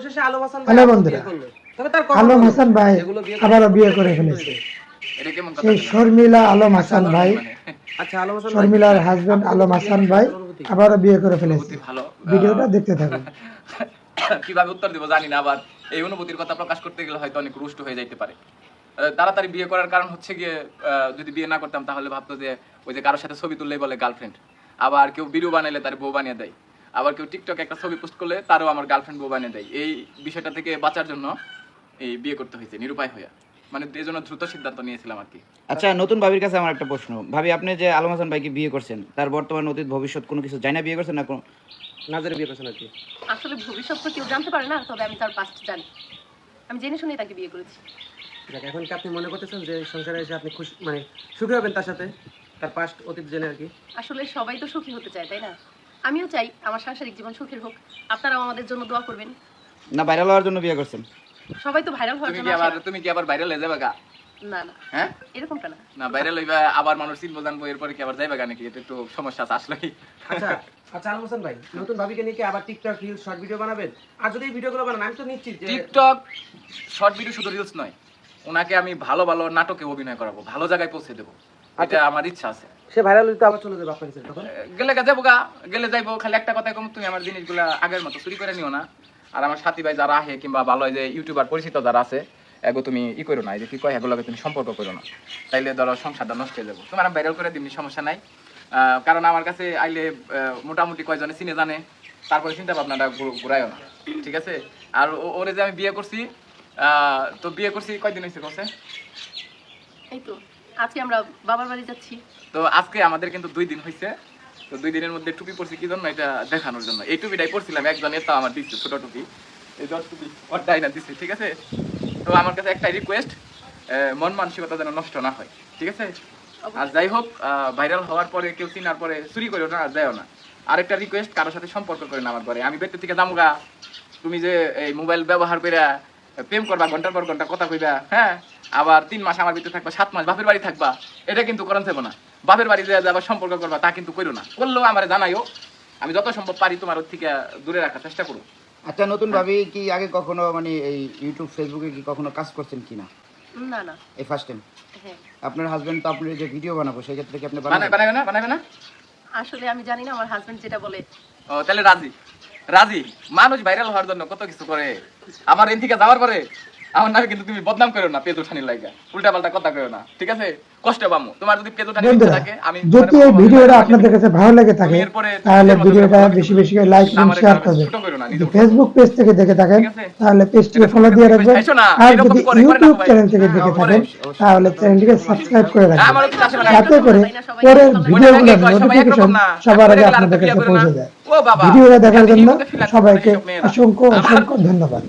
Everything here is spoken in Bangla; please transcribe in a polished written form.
অবশেষে আলম হাসান হ্যালো বন্ধুরা, তবে তার আলম হাসান ভাই আবারও বিয়ে করে ফেলেছে। সেই শর্মিলা আলম হাসান ভাই, আচ্ছা আলম হাসান শর্মিলার হাজবেন্ড আলম হাসান ভাই আবারও বিয়ে করে ফেলেছে। ভিডিওটা দেখতে থাকুন। কিভাবে উত্তর দিব জানি না, আবার এই অনুভূতির কথা প্রকাশ করতে গেলে হয়তো অনেক রুষ্ট হয়ে যাইতে পারে। তাড়াতাড়ি বিয়ে করার কারণ হচ্ছে গিয়ে, যদি বিয়ে না করতাম তাহলে ভাবতো যে ওই যে কারোর সাথে ছবি তুললেই বলে গার্লফ্রেন্ড, আবার কেউ ভিডিও বানাইলে তার বউ বানিয়ে দেয়, আবার কেউ টিকটকে একটা ছবি পোস্ট করলে তারও আমার গার্লফ্রেন্ড বউ বানিয়ে দেয়। এই বিষয়টা থেকে বাঁচার জন্য এই বিয়ে করতে হয়েছে নিরুপায় হইয়া, মানে এই জন্য দ্রুত সিদ্ধান্ত নিয়েছিলাম আর কি। আচ্ছা, নতুন ভাবির কাছে আমার একটা প্রশ্ন। ভাবি, আপনি যে আলম হাসান ভাইকে বিয়ে করছেন, তার বর্তমান অতীত ভবিষ্যৎ কোনো কিছু জানা বিয়ে করছেন না কোনো নাজের বিয়ে করছেন আর কি? আসলে ভবিষ্যৎ তো কেউ জানতে পারে না, তবে আমি তার পাস্ট জানি। আমি জেনে শুনেই তাকে বিয়ে করেছি। দেখ, এখন কি আপনি মনে করতেছেন যে সংসারে এসে আপনি খুশি, মানে সুখী হবেন তার সাথে, তার পাস্ট অতীত জেনে আর কি? আসলে সবাই তো সুখী হতে চায়, তাই না? আমিও চাই আমার সাংসারিক জীবন সুখের হোক। আপনারাও আমাদের জন্য দোয়া করবেন। না ভাইরাল হওয়ার জন্য বিয়ে করছেন? সবাই তো ভাইরাল হওয়ার তুমি জন্য কি আবার আসে না। তুমি কি আবার ভাইরাল হয়ে যাবে গা? না না, হ্যাঁ, এরকমটা না। না ভাইরাল হইবা আবার মানুষ চিনবো জানবো, এরপরে কি আবার যাইবা গা নাকি? এটা একটু সমস্যা আছে আসলেই। আচ্ছা আচ্ছা আলম হাসান ভাই, নতুন ভাবিকে নিয়ে কি আবার টিকটক রিলস শর্ট ভিডিও বানাবেন? আর যদি এই ভিডিওগুলো বানান, আমি তো নিশ্চিত যে টিকটক শর্ট ভিডিও শুধু রিলস নয়, ওনাকে আমি ভালো ভালো নাটকে অভিনয় করাবো, ভালো জায়গায় পৌঁছে দেবো, এটা আমার ইচ্ছা আছে। সে ভাইরাল হইতে আবার চলে যাবে আপনার কাছে তখন? গেলে যাবো গা, গেলে যাইবো। খালি একটা কথা কম, তুমি আমার জিনিসগুলা আগের মতো চুরি করে নিও না। আর আমার সাথী ভাই যারা আহে কিংবা ভালো যে ইউটিউবার পরিচিত যারা আছে, এগো তুমি ই করো না, এই যে কি কয় এগুলোকে তুমি সম্পর্ক করো না, তাইলে ধরো সংসারটা নষ্ট হয়ে যাবো। তোমার আমি ভাইরাল করে দিবনি, সমস্যা নাই। কারণ আমার কাছে আইলে মোটামুটি কয়জনে চিনে জানে, তারপরে চিন্তা ভাবনাটা ঘুরাইও না, ঠিক আছে? আর ওরে যে আমি বিয়ে করছি, তো বিয়ে করছি কয়দিন হয়েছে বলছে? এই তো আজকে আমরা বাবার বাড়ি যাচ্ছি। তো আজকে আমাদের কিন্তু 2 দিন হয়েছে। তো 2 দিনের মধ্যে টুপি পরছি কি জন্য? এটা দেখানোর জন্য। এই টুপিটাই পরছিলাম, একজন এটা আমার দিচ্ছে ছোট টুপি, এই 10 টুপি ওটাই না দিচ্ছে, ঠিক আছে? তো আমার কাছে একটাই রিকোয়েস্ট, মন মানসিকতা যেন নষ্ট না হয়, ঠিক আছে? আর যাই হোক, ভাইরাল হওয়ার পরে কেউ চিনার পরে চুরি করিও না, আর যাইও না। আরেকটা রিকোয়েস্ট, কারোর সাথে সম্পর্ক করে না আমার ঘরে। আমি বেতে থেকে দামুগা, তুমি যে এই মোবাইল ব্যবহার করে প্রেম করবা, ঘন্টার পর ঘন্টা কথা কইবা, হ্যাঁ, আবার 3 মাস আমার ভিতরে থাকবা, 7 মাস বাপের বাড়ি থাকবা, এটা কিন্তু করান যাবো না। বাপের বাড়ি যে আবার সম্পর্ক করবা তা কিন্তু করো না। করলেও আমার জানাইও, আমি যত সম্ভব পারি তোমার ওর থেকে দূরে রাখার চেষ্টা করো। আচ্ছা, নতুন ভাবি কি আগে কখনো মানে এই ইউটিউব ফেসবুকে কি কখনো কাজ করছেন কিনা? না না, এই ফার্স্ট টাইম? হ্যাঁ। আপনার হাজবেন্ড তো আপনি যে ভিডিও বানাবো সেই ক্ষেত্রে কি আপনি বানাবে না? আসলে আমি জানি না, আমার হাজবেন্ড যেটা বলে। ও তাহলে রাজি। মানুষ ভাইরাল হওয়ার জন্য কত কিছু করে। আমার এন থেকে যাওয়ার পরে আমার নামে কিন্তু তুমি বদনাম করো না, পেজ উঠানির লাগা উল্টা পাল্টা কথা করো না, ঠিক আছে? কষ্ট পাবো তোমার যদি পেজ উঠানির ইচ্ছা থাকে। আমি যদি এই ভিডিওটা আপনাদের কাছে ভালো লেগে থাকে তাহলে ভিডিওটা বেশি বেশি করে লাইক এবং শেয়ার করবেন। যদি ফেসবুক পেজ থেকে দেখে থাকেন তাহলে পেজটিকে ফলো দিয়ে রাখবেন, আর যদি ইউটিউব চ্যানেল থেকে দেখে থাকেন তাহলে চ্যানেলটিকে সাবস্ক্রাইব করে রাখবেন, যাতে করে পরের ভিডিওগুলোর নোটিফিকেশন সবার আগে আপনাদের কাছে পৌঁছে যায়। ভিডিওটা দেখার জন্য সবাইকে অসংখ্য ধন্যবাদ।